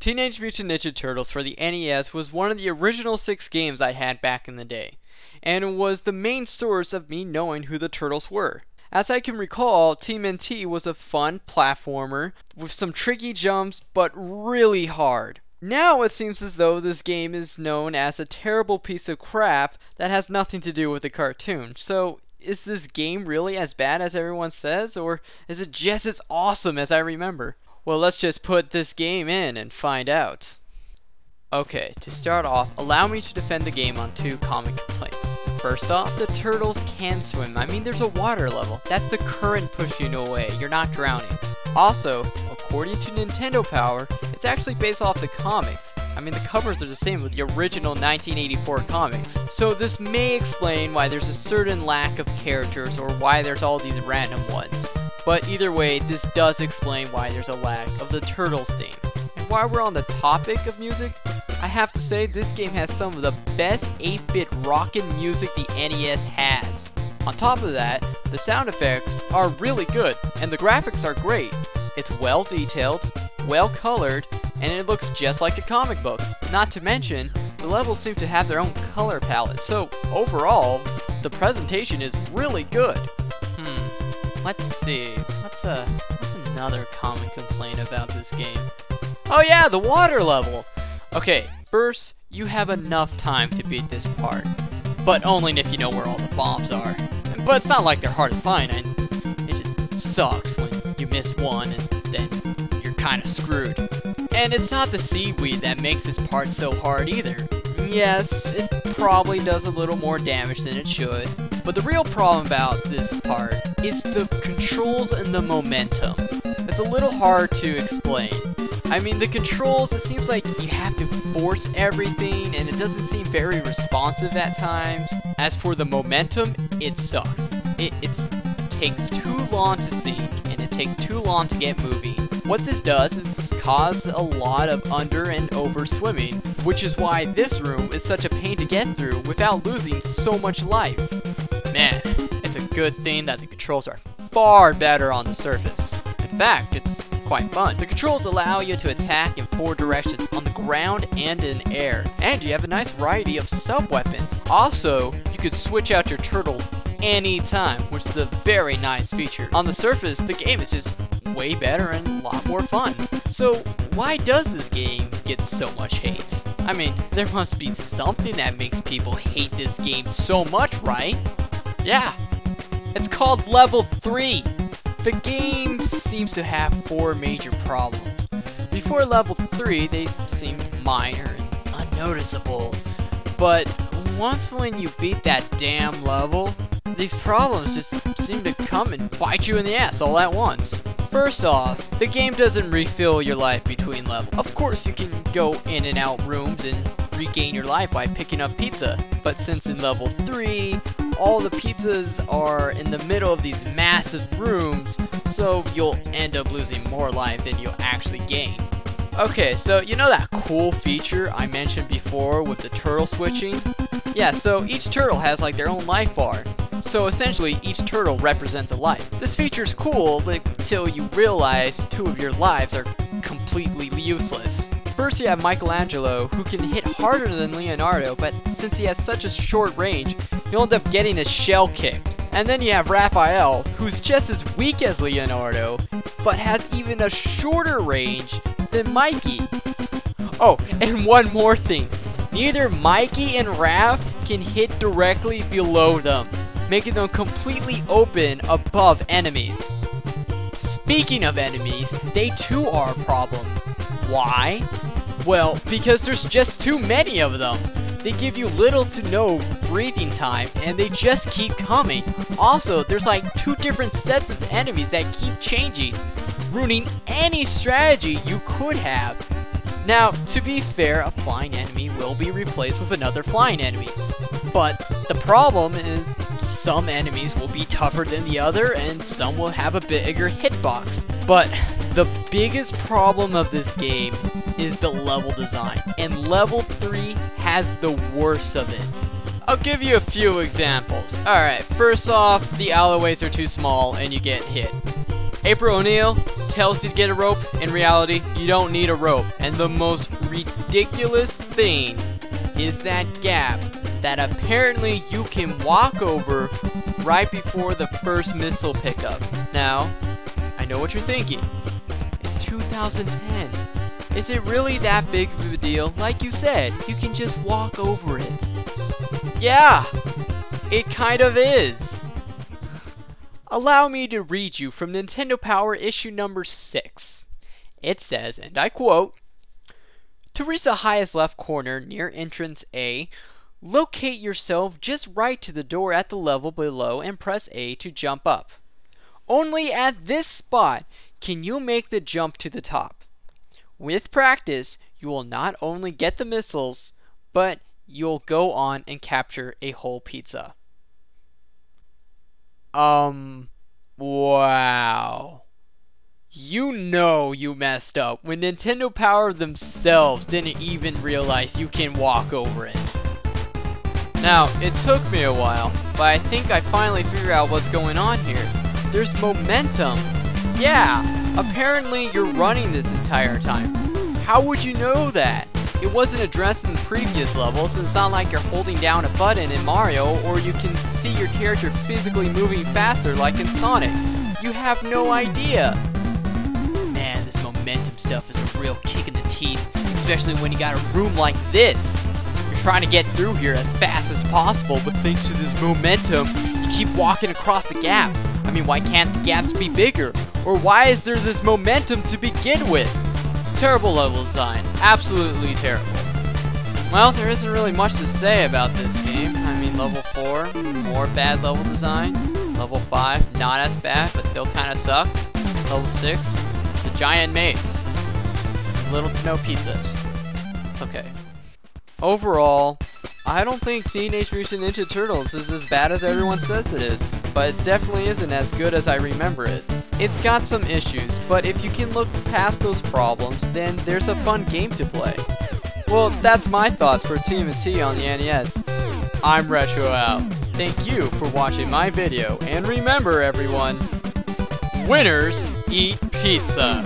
Teenage Mutant Ninja Turtles for the NES was one of the original 6 games I had back in the day, and it was the main source of me knowing who the Turtles were. As I can recall, TMNT was a fun platformer with some tricky jumps, but really hard. Now it seems as though this game is known as a terrible piece of crap that has nothing to do with the cartoon. So, is this game really as bad as everyone says, or is it just as awesome as I remember? Well, let's just put this game in and find out. Okay, to start off, allow me to defend the game on 2 common complaints. First off, the turtles can swim. I mean, there's a water level. That's the current pushing you away. You're not drowning. Also, according to Nintendo Power, it's actually based off the comics. I mean, the covers are the same with the original 1984 comics. So this may explain why there's a certain lack of characters or why there's all these random ones. But either way, this does explain why there's a lack of the Turtles theme. And while we're on the topic of music, I have to say this game has some of the best 8-bit rockin' music the NES has. On top of that, the sound effects are really good, and the graphics are great. It's well detailed, well colored, and it looks just like a comic book. Not to mention, the levels seem to have their own color palette, so overall, the presentation is really good. Let's see, what's another common complaint about this game? Oh yeah, the water level! Okay, first, you have enough time to beat this part, but only if you know where all the bombs are. But it's not like they're hard to find, and it just sucks when you miss one and then you're kinda screwed. And it's not the seaweed that makes this part so hard either. Yes, it probably does a little more damage than it should, but the real problem about this part is the controls and the momentum. It's a little hard to explain. I mean, the controls, it seems like you have to force everything, and it doesn't seem very responsive at times. As for the momentum, it sucks. It takes too long to sync, and it takes too long to get moving. What this does is cause a lot of under and over swimming, which is why this room is such a pain to get through without losing so much life. Man, it's a good thing that the controls are far better on the surface. In fact, it's quite fun. The controls allow you to attack in 4 directions, on the ground and in air, and you have a nice variety of sub-weapons. Also, you could switch out your turtle anytime, which is a very nice feature. On the surface, the game is just way better and a lot more fun. So, why does this game get so much hate? I mean, there must be something that makes people hate this game so much, right? Yeah, it's called Level 3. The game seems to have 4 major problems. Before Level 3, they seem minor and unnoticeable. But once when you beat that damn level, these problems just seem to come and bite you in the ass all at once. First off, the game doesn't refill your life between levels. Of course, you can go in and out rooms and regain your life by picking up pizza. But since in Level 3, all the pizzas are in the middle of these massive rooms, so you'll end up losing more life than you'll actually gain. Okay, so you know that cool feature I mentioned before with the turtle switching? Yeah, so each turtle has like their own life bar. So essentially, each turtle represents a life. This feature's cool, but until you realize 2 of your lives are completely useless. First you have Michelangelo, who can hit harder than Leonardo, but since he has such a short range, he'll end up getting his shell kicked. And then you have Raphael, who's just as weak as Leonardo, but has even a shorter range than Mikey. Oh, and one more thing. Neither Mikey and Raph can hit directly below them, making them completely open above enemies. Speaking of enemies, they too are a problem. Why? Well, because there's just too many of them. They give you little to no breathing time, and they just keep coming. Also, there's like 2 different sets of enemies that keep changing, ruining any strategy you could have. Now, to be fair, a flying enemy will be replaced with another flying enemy. But the problem is, some enemies will be tougher than the other, and some will have a bigger hitbox. But the biggest problem of this game is the level design, and Level 3 has the worst of it. I'll give you a few examples. Alright, first off, the alleyways are too small and you get hit. April O'Neil, tells you to get a rope. In reality, you don't need a rope. And the most ridiculous thing is that gap that apparently you can walk over right before the first missile pickup. Now, I know what you're thinking. It's 2010. Is it really that big of a deal? Like you said, you can just walk over it. Yeah, it kind of is. Allow me to read you from Nintendo Power issue number 6. It says, and I quote, "To reach the highest left corner near entrance A, locate yourself just right to the door at the level below and press A to jump up. Only at this spot can you make the jump to the top. With practice, you will not only get the missiles, but you'll go on and capture a whole pizza." Wow. You know you messed up when Nintendo Power themselves didn't even realize you can walk over it. Now, it took me a while, but I think I finally figured out what's going on here. There's momentum. Yeah, apparently you're running this entire time. How would you know that? It wasn't addressed in the previous levels, and it's not like you're holding down a button in Mario, or you can see your character physically moving faster like in Sonic. You have no idea. Man, this momentum stuff is a real kick in the teeth, especially when you got a room like this. You're trying to get through here as fast as possible, but thanks to this momentum, you keep walking across the gaps. I mean, why can't the gaps be bigger? Or why is there this momentum to begin with? Terrible level design. Absolutely terrible. Well, there isn't really much to say about this game. I mean, level 4, more bad level design. Level 5, not as bad, but still kind of sucks. Level 6, it's a giant maze. Little to no pizzas. It's okay. Overall, I don't think Teenage Mutant Ninja Turtles is as bad as everyone says it is, but it definitely isn't as good as I remember it. It's got some issues, but if you can look past those problems, then there's a fun game to play. Well, that's my thoughts for TMNT on the NES. I'm Retro out. Thank you for watching my video, and remember everyone, winners eat pizza!